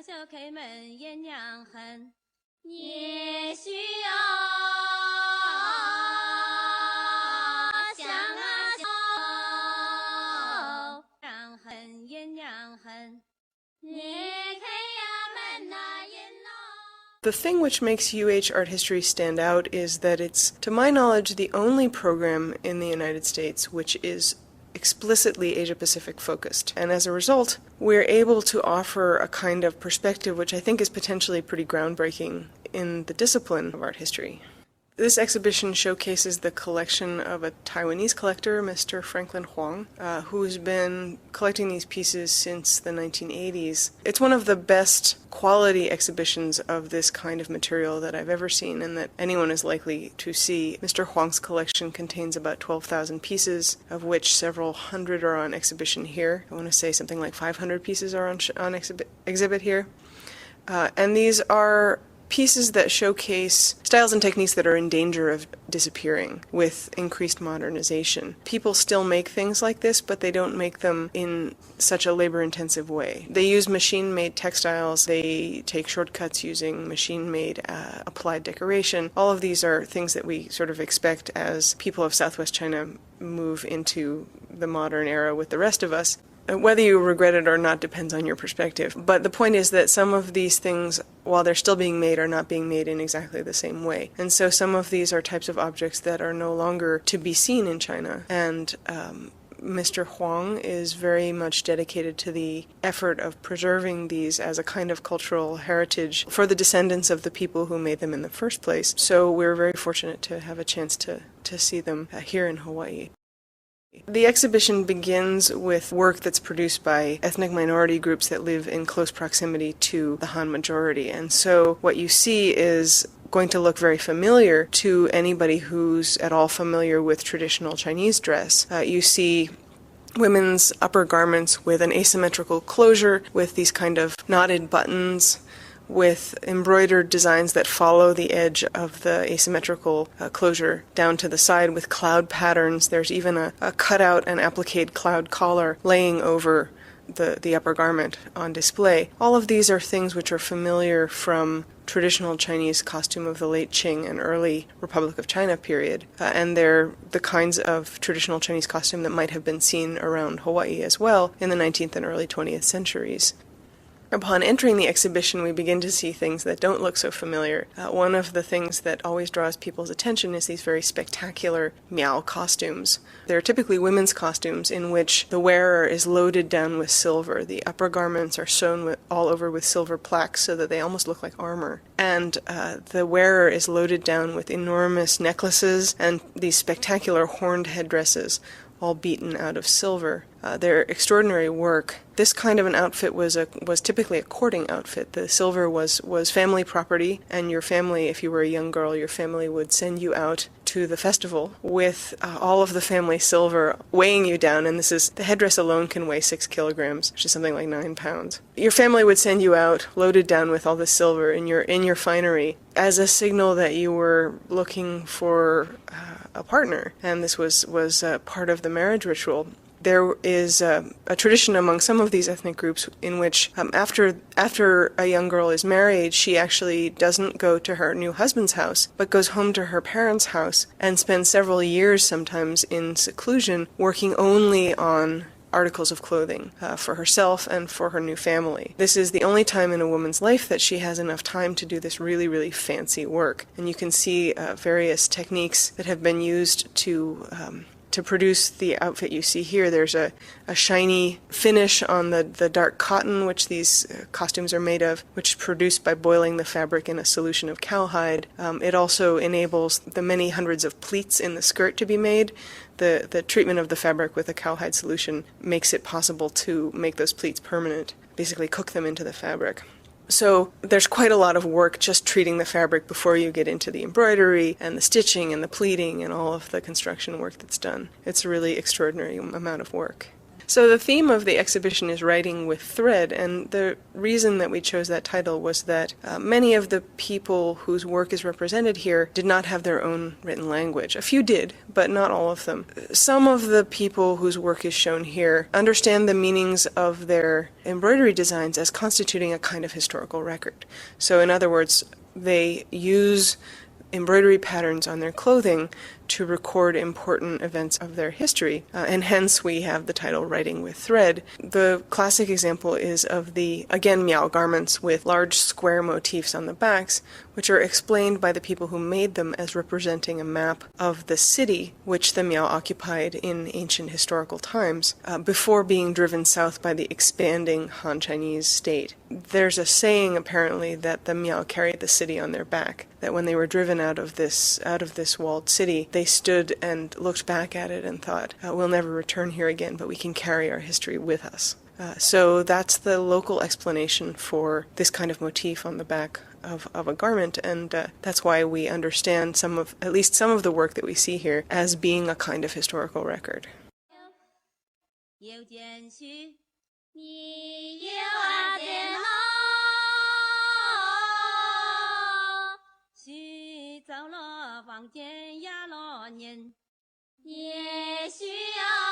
小开门也娘恨，也需要想娘恨也娘恨，也开呀门呐也闹。The thing which makes UH Art History stand out is that it's, to my knowledge, the only program in the United States which is explicitly Asia-Pacific focused. And as a result, we're able to offer a kind of perspective which I think is potentially pretty groundbreaking in the discipline of art history. This exhibition showcases the collection of a Taiwanese collector, Mr. Franklin Huang, who's been collecting these pieces since the 1980s. It's one of the best quality exhibitions of this kind of material that I've ever seen and that anyone is likely to see. Mr. Huang's collection contains about 12,000 pieces, of which several hundred are on exhibition here. I want to say something like 500 pieces are on exhibit here. And these are pieces that showcase styles and techniques that are in danger of disappearing with increased modernization. People still make things like this, but they don't make them in such a labor-intensive way. They use machine-made textiles, they take shortcuts using machine-made applied decoration. All of these are things that we sort of expect as people of Southwest China move into the modern era with the rest of us. Whether you regret it or not depends on your perspective. But the point is that some of these things, while they're still being made, are not being made in exactly the same way. And so some of these are types of objects that are no longer to be seen in China. And Mr. Huang is very much dedicated to the effort of preserving these as a kind of cultural heritage for the descendants of the people who made them in the first place. So we're very fortunate to have a chance to see them here in Hawaii. The exhibition begins with work that's produced by ethnic minority groups that live in close proximity to the Han majority. And so what you see is going to look very familiar to anybody who's at all familiar with traditional Chinese dress. You see women's upper garments with an asymmetrical closure, with these kind of knotted buttons, with embroidered designs that follow the edge of the asymmetrical closure down to the side with cloud patterns. There's even a cutout and appliqued cloud collar laying over the upper garment on display. All of these are things which are familiar from traditional Chinese costume of the late Qing and early Republic of China period, and they're the kinds of traditional Chinese costume that might have been seen around Hawaii as well in the 19th and early 20th centuries. Upon entering the exhibition, we begin to see things that don't look so familiar. One of the things that always draws people's attention is these very spectacular miao costumes. They're typically women's costumes in which the wearer is loaded down with silver. The upper garments are sewn all over with silver plaques so that they almost look like armor. And the wearer is loaded down with enormous necklaces and these spectacular horned headdresses, all beaten out of silver. They're extraordinary work. This kind of an outfit was typically a courting outfit. The silver was family property, and your family, if you were a young girl, your family would send you out to the festival with all of the family silver weighing you down, and the headdress alone can weigh 6 kilograms, which is something like 9 pounds. Your family would send you out loaded down with all the silver in your finery as a signal that you were looking for a partner, and this was part of the marriage ritual. There is a tradition among some of these ethnic groups in which after a young girl is married, she actually doesn't go to her new husband's house, but goes home to her parents' house and spends several years sometimes in seclusion working only on articles of clothing for herself and for her new family. This is the only time in a woman's life that she has enough time to do this really, really fancy work. And you can see various techniques that have been used to produce the outfit you see here. There's a shiny finish on the dark cotton, which these costumes are made of, which is produced by boiling the fabric in a solution of cowhide. It also enables the many hundreds of pleats in the skirt to be made. The treatment of the fabric with a cowhide solution makes it possible to make those pleats permanent, basically cook them into the fabric. So there's quite a lot of work just treating the fabric before you get into the embroidery and the stitching and the pleating and all of the construction work that's done. It's a really extraordinary amount of work. So the theme of the exhibition is writing with thread, and the reason that we chose that title was that many of the people whose work is represented here did not have their own written language. A few did, but not all of them. Some of the people whose work is shown here understand the meanings of their embroidery designs as constituting a kind of historical record. So in other words, they use embroidery patterns on their clothing to record important events of their history, and hence we have the title Writing with Thread. The classic example is of the, again, Miao garments with large square motifs on the backs, which are explained by the people who made them as representing a map of the city which the Miao occupied in ancient historical times, before being driven south by the expanding Han Chinese state. There's a saying, apparently, that the Miao carried the city on their back, that when they were driven out of this walled city, they stood and looked back at it and thought, we'll never return here again, but we can carry our history with us. So that's the local explanation for this kind of motif on the back of a garment, and that's why we understand at least some of the work that we see here as being a kind of historical record. 走了房间呀老人，也需要。